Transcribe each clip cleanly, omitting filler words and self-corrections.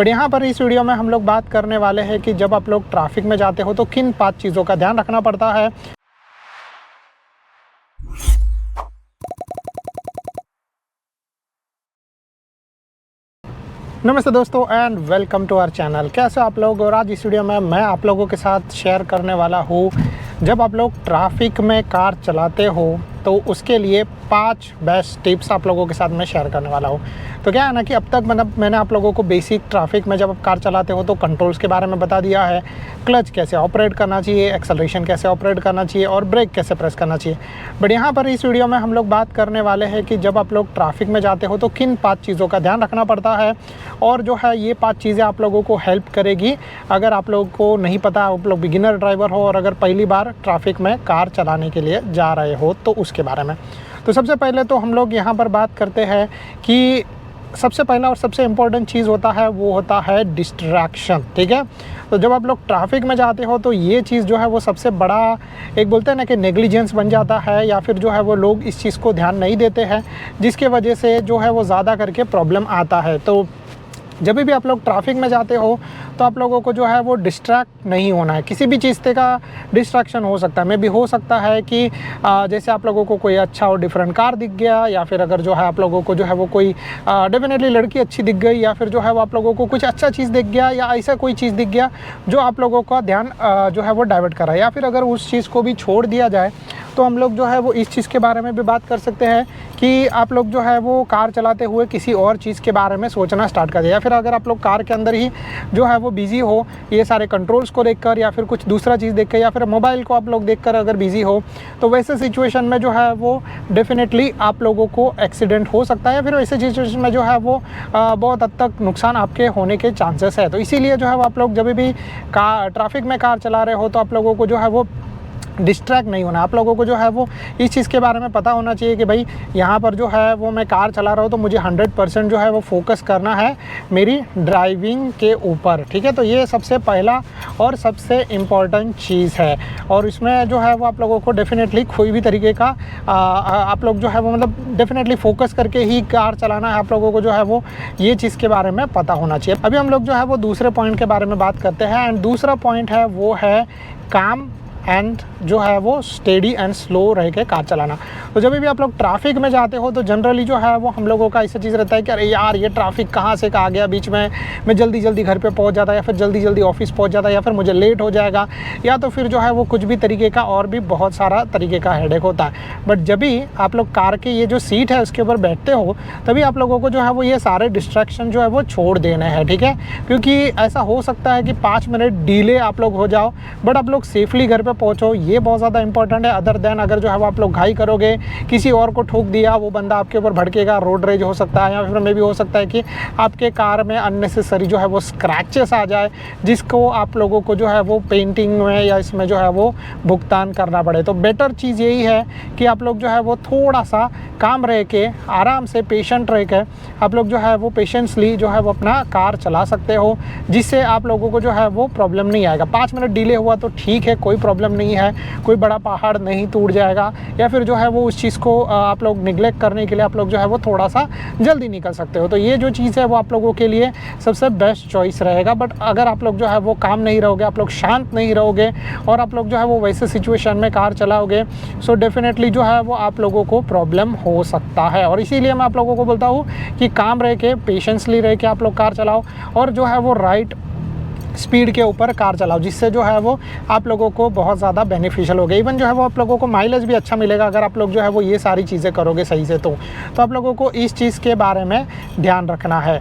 But यहाँ पर इस वीडियो में हम लोग बात करने वाले हैं कि जब आप लोग ट्रैफिक में जाते हो तो किन 5 चीज़ों का ध्यान रखना पड़ता है। नमस्ते दोस्तों and welcome to our channel. कैसे आप लोग? और आज इस वीडियो में मैं आप लोगों के साथ शेयर करने वाला हूँ, जब आप लोग ट्रैफिक में कार चलाते हो तो उसके लिए 5 बेस्ट टिप्स आप लोगों के साथ मैं शेयर करने वाला हूँ। तो क्या है ना कि अब तक मैंने आप लोगों को बेसिक ट्रैफिक में जब आप कार चलाते हो तो कंट्रोल्स के बारे में बता दिया है, क्लच कैसे ऑपरेट करना चाहिए, एक्सेलरेशन कैसे ऑपरेट करना चाहिए और ब्रेक कैसे प्रेस करना चाहिए। बट यहाँ पर इस वीडियो में हम लोग बात करने वाले हैं कि जब आप लोग ट्रैफिक में जाते हो तो किन 5 चीज़ों का ध्यान रखना पड़ता है। और जो है ये 5 चीज़ें आप लोगों को हेल्प करेगी अगर आप लोगों को नहीं पता, आप लोग बिगिनर ड्राइवर हो और अगर पहली बार ट्रैफिक में कार चलाने के लिए जा रहे हो तो उसके बारे में। तो सबसे पहले तो हम लोग यहाँ पर बात करते हैं कि सबसे पहला और सबसे इम्पोर्टेंट चीज़ होता है वो होता है डिस्ट्रैक्शन। ठीक है, तो जब आप लोग ट्रैफिक में जाते हो तो ये चीज़ जो है वो सबसे बड़ा एक बोलते हैं ना कि नेग्लिजेंस बन जाता है, या फिर जो है वो लोग इस चीज़ को ध्यान नहीं देते हैं, जिसके वजह से जो है वो ज़्यादा करके प्रॉब्लम आता है। तो जब भी आप लोग ट्रैफिक में जाते हो तो आप लोगों को जो है वो डिस्ट्रैक्ट नहीं होना है। किसी भी चीज़ से का डिस्ट्रैक्शन हो सकता है, मे भी हो सकता है कि जैसे आप लोगों को कोई अच्छा और डिफरेंट कार दिख गया, या फिर अगर जो है आप लोगों को जो है वो कोई डेफिनेटली लड़की अच्छी दिख गई, या फिर जो है वो आप लोगों को कुछ अच्छा चीज़ दिख गया, या ऐसा कोई चीज़ दिख गया जो आप लोगों का ध्यान जो है वो डाइवर्ट करा। या फिर अगर उस चीज़ को भी छोड़ दिया जाए तो हम लोग जो है वो इस चीज़ के बारे में भी बात कर सकते हैं कि आप लोग जो है वो कार चलाते हुए किसी और चीज़ के बारे में सोचना स्टार्ट कर दें, या फिर अगर आप लोग कार के अंदर ही जो है वो बिज़ी हो ये सारे कंट्रोल्स को देखकर, या फिर कुछ दूसरा चीज़ देखकर, या फिर मोबाइल को आप लोग देखकर अगर बिज़ी हो, तो वैसे सिचुएशन में जो है वो डेफिनेटली आप लोगों को एक्सीडेंट हो सकता है, या फिर वैसे सिचुएशन में जो है वो बहुत हद तक नुकसान आपके होने के चांसेस है। तो इसीलिए जो है वो आप लोग जब भी ट्रैफिक में कार चला रहे हो तो आप लोगों को जो है वो डिस्ट्रैक्ट नहीं होना। आप लोगों को जो है वो इस चीज़ के बारे में पता होना चाहिए कि भाई यहाँ पर जो है वो मैं कार चला रहा हूँ तो मुझे 100% जो है वो फोकस करना है मेरी ड्राइविंग के ऊपर। ठीक है, तो ये सबसे पहला और सबसे इम्पॉर्टेंट चीज़ है, और इसमें जो है वो आप लोगों को डेफिनेटली कोई भी तरीके का आप लोग जो है वो मतलब डेफिनेटली फोकस करके ही कार चलाना है। आप लोगों को जो है वो ये चीज़ के बारे में पता होना चाहिए। अभी हम लोग जो है वो दूसरे पॉइंट के बारे में बात करते हैं, एंड दूसरा पॉइंट है वो है काम एंड जो है वो स्टेडी एंड स्लो रह के कार चलाना। तो जब भी आप लोग ट्रैफिक में जाते हो तो जनरली जो है वो हम लोगों का ऐसा चीज़ रहता है कि अरे यार ये ट्रैफिक कहाँ से आ गया बीच में, मैं जल्दी जल्दी घर पे पहुंच जाता, या फिर जल्दी जल्दी ऑफिस पहुंच जाता, या फिर मुझे लेट हो जाएगा, या तो फिर जो है वो कुछ भी तरीके का और भी बहुत सारा तरीके का हेडेक होता है। बट जब भी आप लोग कार के ये जो सीट है उसके ऊपर बैठते हो तभी आप लोगों को जो है वो ये सारे डिस्ट्रैक्शन जो है वो छोड़ देने हैं। ठीक है, क्योंकि ऐसा हो सकता है कि 5 मिनट डिले आप लोग हो जाओ, बट आप लोग सेफली घर पे पहुंचो, ये बहुत ज़्यादा इंपॉर्टेंट है। अदर देन अगर जो है वो आप लोग घाई करोगे, किसी और को ठोक दिया, वो बंदा आपके ऊपर भड़केगा, रोड रेज हो सकता है, या फिर मे भी हो सकता है कि आपके कार में अननेसेसरी जो है वो स्क्रैचेस आ जाए, जिसको आप लोगों को जो है वो पेंटिंग में या इसमें जो है वो भुगतान करना पड़े। तो बेटर चीज़ यही है कि आप लोग जो है वो थोड़ा सा काम रह के आराम से पेशेंट रह के आप लोग जो है वो पेशेंसली जो है वो अपना कार चला सकते हो, जिससे आप लोगों को जो है वो प्रॉब्लम नहीं आएगा। 5 मिनट डिले हुआ तो ठीक है, कोई प्रॉब्लम नहीं है, कोई बड़ा पहाड़ नहीं टूट जाएगा, या फिर जो है वो उस चीज़ को आप लोग निगलेक्ट करने के लिए आप लोग जो है वो थोड़ा सा जल्दी निकल सकते हो। तो ये जो चीज़ है वो आप लोगों के लिए सबसे बेस्ट चॉइस रहेगा। बट अगर आप लोग जो है वो काम नहीं रहोगे, आप लोग शांत नहीं रहोगे, और आप लोग जो है वो वैसे सिचुएशन में कार चलाओगे, सो डेफिनेटली जो है वो आप लोगों को प्रॉब्लम हो सकता है। और इसीलिए मैं आप लोगों को बोलता हूँ कि काम रह के पेशेंसली रह के आप लोग कार चलाओ, और जो है वो राइट स्पीड के ऊपर कार चलाओ, जिससे जो है वो आप लोगों को बहुत ज़्यादा बेनिफिशियल होगा। इवन जो है वो आप लोगों को माइलेज भी अच्छा मिलेगा अगर आप लोग जो है वो ये सारी चीज़ें करोगे सही से। तो आप लोगों को इस चीज़ के बारे में ध्यान रखना है।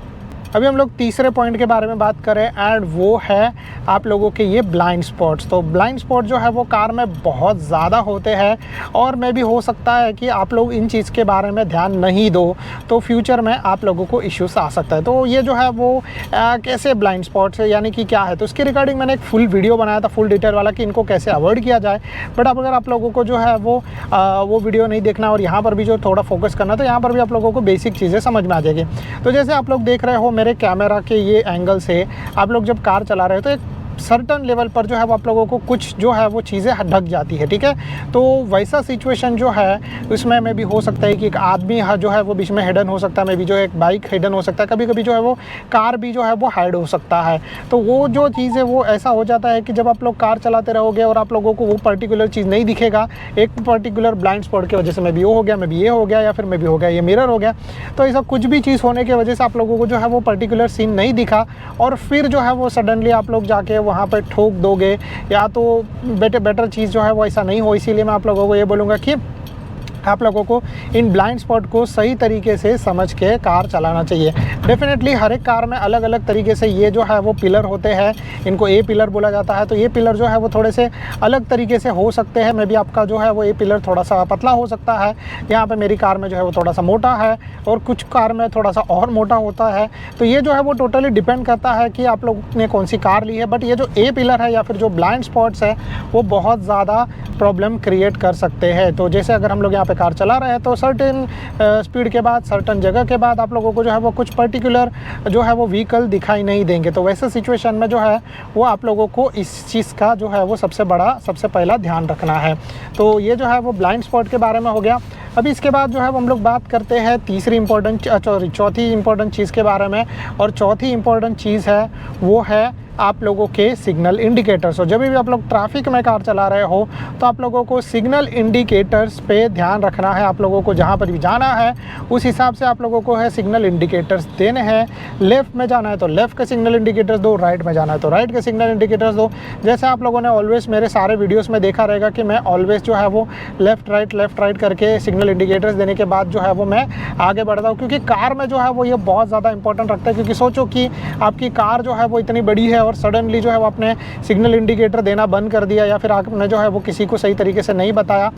अभी हम लोग तीसरे पॉइंट के बारे में बात करें, एंड वो है आप लोगों के ये ब्लाइंड स्पॉट्स। तो ब्लाइंड स्पॉट जो है वो कार में बहुत ज़्यादा होते हैं, और मे भी हो सकता है कि आप लोग इन चीज़ के बारे में ध्यान नहीं दो तो फ्यूचर में आप लोगों को इश्यूज आ सकता है। तो ये जो है वो कैसे ब्लाइंड स्पॉट्स है, यानी कि क्या है, तो इसके रिगार्डिंग मैंने एक फुल वीडियो बनाया था, फुल डिटेल वाला, कि इनको कैसे अवॉइड किया जाए। बट अब अगर आप लोगों को जो है वो वीडियो नहीं देखना और यहाँ पर भी जो थोड़ा फोकस करना, तो यहाँ पर भी आप लोगों को बेसिक चीज़ें समझ में आ जाएगी। तो जैसे आप लोग देख रहे हो मेरे कैमरा के ये एंगल से, आप लोग जब कार चला रहे हो तो एक सर्टन लेवल पर जो है वो आप लोगों को कुछ जो है वो चीज़ें ढक जाती है, ठीक है। तो वैसा सिचुएशन जो है उसमें में भी हो सकता है कि एक आदमी जो है वो बीच में हिडन हो सकता है, में भी जो एक बाइक हिडन हो सकता है, कभी कभी जो है वो कार भी जो है वो हाइड हो सकता है। तो वो जो चीज़ है वो ऐसा हो जाता है कि जब आप लोग कार चलाते रहोगे और आप लोगों को वो पर्टिकुलर चीज़ नहीं दिखेगा, एक पर्टिकुलर ब्लाइंड स्पॉट की वजह से में भी वो हो गया, में भी ये हो गया, या फिर में भी हो गया ये मिरर हो गया, तो ऐसा कुछ भी चीज़ होने की वजह से आप लोगों को जो है वो पर्टिकुलर सीन नहीं दिखा और फिर जो है वो सडनली आप लोग जाके वहाँ पर ठोक दोगे, या तो बेटर चीज़ जो है वो ऐसा नहीं हो। इसीलिए मैं आप लोगों को ये बोलूँगा कि आप लोगों को इन ब्लाइंड स्पॉट को सही तरीके से समझ के कार चलाना चाहिए। डेफिनेटली हर एक कार में अलग अलग तरीके से ये जो है वो पिलर होते हैं, इनको ए पिलर बोला जाता है। तो ये पिलर जो है वो थोड़े से अलग तरीके से हो सकते हैं। मे बी आपका जो है वो ए पिलर थोड़ा सा पतला हो सकता है, यहाँ पे मेरी कार में जो है वो थोड़ा सा मोटा है और कुछ कार में थोड़ा सा और मोटा होता है। तो ये जो है वो टोटली डिपेंड करता है कि आप लोग ने कौन सी कार ली है। बट ये जो ए पिलर है या फिर जो ब्लाइंड स्पॉट्स है वो बहुत ज़्यादा प्रॉब्लम क्रिएट कर सकते हैं। तो जैसे अगर हम लोग यहाँ पे कार चला रहे हैं तो सर्टेन स्पीड के बाद, सर्टेन जगह के बाद आप लोगों को जो है वो कुछ पर्टिकुलर जो है वो व्हीकल दिखाई नहीं देंगे। तो वैसे सिचुएशन में जो है वो आप लोगों को इस चीज़ का जो है वो सबसे पहला ध्यान रखना है। तो ये जो है वो ब्लाइंड स्पॉट के बारे में हो गया। अभी इसके बाद जो है हम लोग बात करते हैं चौथी इंपॉर्टेंट चीज़ के बारे में। और चौथी इंपॉर्टेंट चीज़ है वो है आप लोगों के सिग्नल इंडिकेटर्स। और जब भी आप लोग ट्रैफिक में कार चला रहे हो तो आप लोगों को सिग्नल इंडिकेटर्स पे ध्यान रखना है। आप लोगों को जहाँ पर भी जाना है उस हिसाब से आप लोगों को है सिग्नल इंडिकेटर्स देने हैं। लेफ़्ट में जाना है तो लेफ़्ट के सिग्नल इंडिकेटर्स दो, राइट में जाना है तो राइट के सिग्नल इंडिकेटर्स दो। जैसे आप लोगों ने ऑलवेज़ मेरे सारे वीडियोज़ में देखा रहेगा कि मैं ऑलवेज़ जो है वो लेफ़्ट राइट करके सिग्नल इंडिकेटर्स देने के बाद जो है वो मैं आगे बढ़ता हूँ, क्योंकि कार में जो है वो ये बहुत ज़्यादा इंपॉर्टेंट रखता है। क्योंकि सोचो कि आपकी कार जो है वो इतनी बड़ी है और सडनली जो है वो आपने सिग्नल इंडिकेटर देना बंद कर दिया, या फिर आपने जो है वो किसी को सही तरीके से नहीं बताया,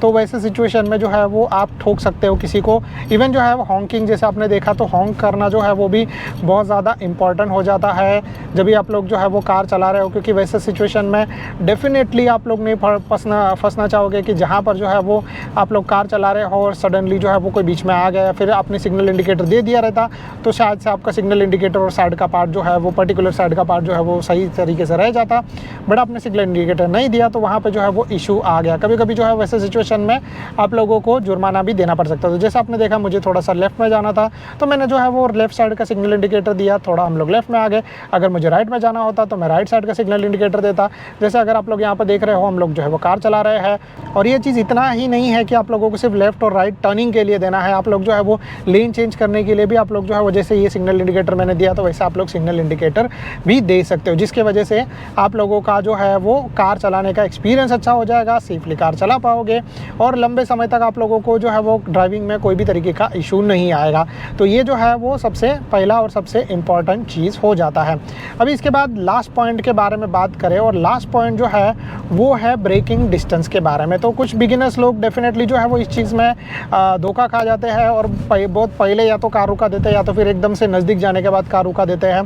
तो वैसे सिचुएशन में जो है वो आप ठोक सकते हो किसी को। इवन जो है वो हॉन्किंग, जैसे आपने देखा, तो हॉन्क करना जो है वो भी बहुत ज़्यादा इम्पॉर्टेंट हो जाता है जब भी आप लोग जो है वो कार चला रहे हो। क्योंकि वैसे सिचुएशन में डेफिनेटली आप लोग नहीं फंसना चाहोगे कि जहाँ पर जो है वो आप लोग कार चला रहे हो और सडनली जो है वो कोई बीच में आ गया, या फिर आपने सिग्नल इंडिकेटर दे दिया रहता तो शायद से आपका सिग्नल इंडिकेटर और साइड का पार्ट जो है वो पर्टिकुलर साइड का पार्ट जो है वो सही तरीके से रह जाता। बट आपने सिग्नल इंडिकेटर नहीं दिया तो वहाँ पर जो है वो इशू आ गया। कभी कभी जो है वैसे सिचुएशन में आप लोगों को जुर्माना भी देना पड़ सकता है। तो जैसे आपने देखा मुझे थोड़ा सा लेफ्ट में जाना था तो मैंने जो है वो लेफ्ट साइड का सिग्नल इंडिकेटर दिया, थोड़ा हम लोग लेफ्ट में आ गए। अगर मुझे राइट में जाना होता तो मैं राइट साइड का सिग्नल इंडिकेटर देता। जैसे अगर आप लोग यहाँ पर देख रहे हो हम लोग जो है वो कार चला रहे हैं, और ये चीज़ इतना ही नहीं है कि आप लोगों को सिर्फ लेफ्ट और राइट टर्निंग के लिए देना है, आप लोग जो है वो लेन चेंज करने के लिए भी आप लोग जो है वो, जैसे ये सिग्नल इंडिकेटर मैंने दिया तो वैसे आप लोग सिग्नल इंडिकेटर भी दे सकते हो, जिसके वजह से आप लोगों का जो है वो कार चलाने का एक्सपीरियंस अच्छा हो जाएगा, सेफली कार चला पाओगे और लंबे समय तक आप लोगों को जो है वो ड्राइविंग में कोई भी तरीके का इशू नहीं आएगा। तो ये जो है वो सबसे पहला और सबसे इम्पॉर्टेंट चीज़ हो जाता है। अभी इसके बाद लास्ट पॉइंट के बारे में बात करें, और लास्ट पॉइंट जो है वो है ब्रेकिंग डिस्टेंस के बारे में। तो कुछ बिगिनर्स लोग डेफिनेटली जो है वो इस चीज़ में धोखा खा जाते हैं और बहुत पहले या तो कार रुका देते हैं या तो फिर एकदम से नज़दीक जाने के बाद कार रुका देते हैं।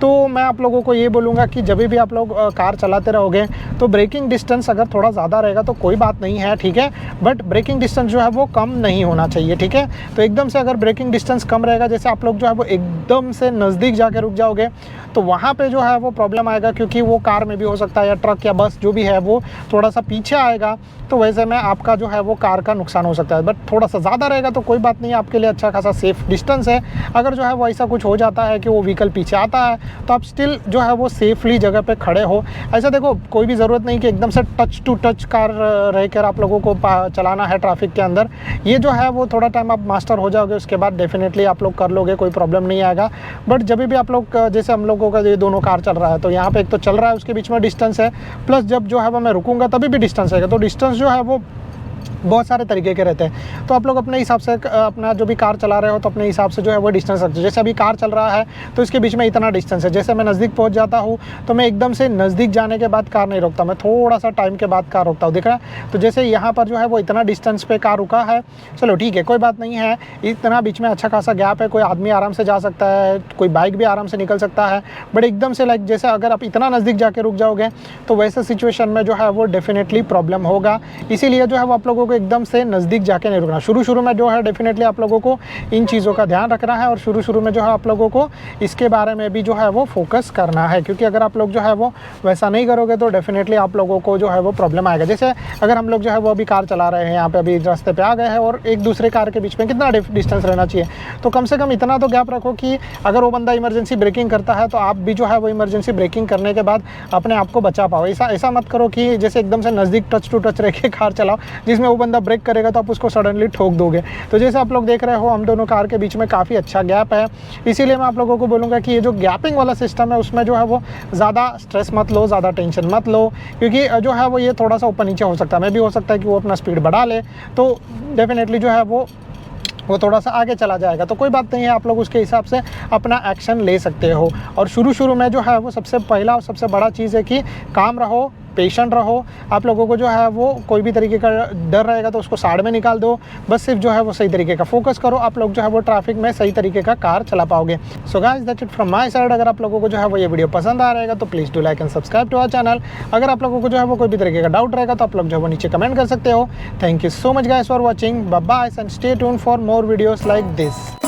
तो मैं आप लोगों को ये बोलूँगा कि जब भी आप लोग कार चलाते रहोगे तो ब्रेकिंग डिस्टेंस अगर थोड़ा ज़्यादा रहेगा तो कोई बात नहीं है, ठीक है, बट ब्रेकिंग डिस्टेंस जो है वो कम नहीं होना चाहिए, ठीक है। तो एकदम से अगर ब्रेकिंग डिस्टेंस कम रहेगा, जैसे आप लोग जो है वो एकदम से नज़दीक जाके रुक जाओगे तो वहाँ पे जो है वो प्रॉब्लम आएगा, क्योंकि वो कार में भी हो सकता है या ट्रक या बस जो भी है वो थोड़ा सा पीछे आएगा, तो वैसे में आपका जो है वो कार का नुकसान हो सकता है। बट थोड़ा सा ज़्यादा रहेगा तो कोई बात नहीं, आपके लिए अच्छा खासा सेफ डिस्टेंस है। अगर जो है वो ऐसा कुछ हो जाता है कि वो व्हीकल पीछे आता है तो आप स्टिल जो है वो सेफली जगह पे खड़े हो। ऐसा देखो, कोई भी ज़रूरत नहीं कि एकदम से टच टू टच कार रहकर आप लोगों को चलाना है ट्रैफिक के अंदर। ये जो है वो थोड़ा टाइम आप मास्टर हो जाओगे, उसके बाद डेफिनेटली आप लोग कर लोगे, कोई प्रॉब्लम नहीं आएगा। बट जब भी आप लोग, जैसे हम लोगों का ये दोनों कार चल रहा है तो यहाँ पे एक तो चल रहा है उसके बीच में डिस्टेंस है, प्लस जब जो है वो मैं रुकूंगा तभी भी डिस्टेंस है, तो डिस्टेंस जो है वो बहुत सारे तरीके के रहते हैं। तो आप लोग अपने हिसाब से अपना जो भी कार चला रहे हो तो अपने हिसाब से जो है वो डिस्टेंस रखते हो। जैसे अभी कार चल रहा है तो इसके बीच में इतना डिस्टेंस है, जैसे मैं नज़दीक पहुंच जाता हूँ तो मैं एकदम से नज़दीक जाने के बाद कार नहीं रोकता, मैं थोड़ा सा टाइम के बाद कार रोकता हूँ, दिख रहा है। तो जैसे यहाँ पर जो है वो इतना डिस्टेंस पे कार रुका है, चलो ठीक है, कोई बात नहीं है, इतना बीच में अच्छा खासा गैप है, कोई आदमी आराम से जा सकता है, कोई बाइक भी आराम से निकल सकता है। बट एकदम से लाइक जैसे अगर आप इतना नज़दीक जाके रुक जाओगे तो वैसे सिचुएशन में जो है वो डेफिनेटली प्रॉब्लम होगा। इसीलिए जो है वो आप लोगों को एकदम से नज़दीक जाके नहीं रुकना। शुरू में जो है डेफिनेटली आप लोगों को इन चीज़ों का ध्यान रखना है और शुरू में जो है आप लोगों को इसके बारे में भी जो है वो फोकस करना है, क्योंकि अगर आप लोग जो है वो वैसा नहीं करोगे तो डेफिनेटली आप लोगों को जो है वो प्रॉब्लम आएगा। जैसे अगर हम लोग जो है वो अभी कार चला रहे हैं, यहाँ पे अभी रास्ते पे आ गए हैं और एक दूसरे कार के बीच में कितना डिस्टेंस रहना चाहिए, तो कम से कम इतना तो गैप रखो कि अगर वो बंदा इमरजेंसी ब्रेकिंग करता है तो आप भी जो है वो इमरजेंसी ब्रेकिंग करने के बाद अपने आप को बचा पाओ। ऐसा मत करो कि जैसे एकदम से नज़दीक टच टू टच रह के कार चलाओ, जिसमें वो बंदा ब्रेक करेगा तो आप उसको सडनली ठोक दोगे। तो जैसे आप लोग देख रहे हो हम दोनों कार के बीच में काफ़ी अच्छा गैप है, इसीलिए मैं आप लोगों को बोलूँगा कि ये जो गैपिंग वाला सिस्टम है उसमें जो है वो ज़्यादा स्ट्रेस मत लो, ज़्यादा टेंशन मत लो, क्योंकि जो है वो ये थोड़ा सा ऊपर नीचे हो सकता है। मैं भी हो सकता है कि वो अपना स्पीड बढ़ा ले तो डेफिनेटली जो है वो थोड़ा सा आगे चला जाएगा, तो कोई बात नहीं है, आप लोग उसके हिसाब से अपना एक्शन ले सकते हो। और शुरू में जो है वो सबसे पहला और सबसे बड़ा चीज़ है कि काम रहो, पेशेंट रहो। आप लोगों को जो है वो कोई भी तरीके का डर रहेगा तो उसको साइड में निकाल दो, बस सिर्फ जो है वो सही तरीके का फोकस करो, आप लोग जो है वो ट्रैफिक में सही तरीके का कार चला पाओगे। So guys that's it from my side. अगर आप लोगों को जो है वो ये वीडियो पसंद आ रहेगा तो please do like and subscribe to our channel. अगर आप लोगों को जो है वो कोई भी तरीके का डाउट रहेगा तो आप लोग जो है वो नीचे कमेंट कर सकते हो। Thank you so much guys for watching, bye bye and stay tuned for more videos like this.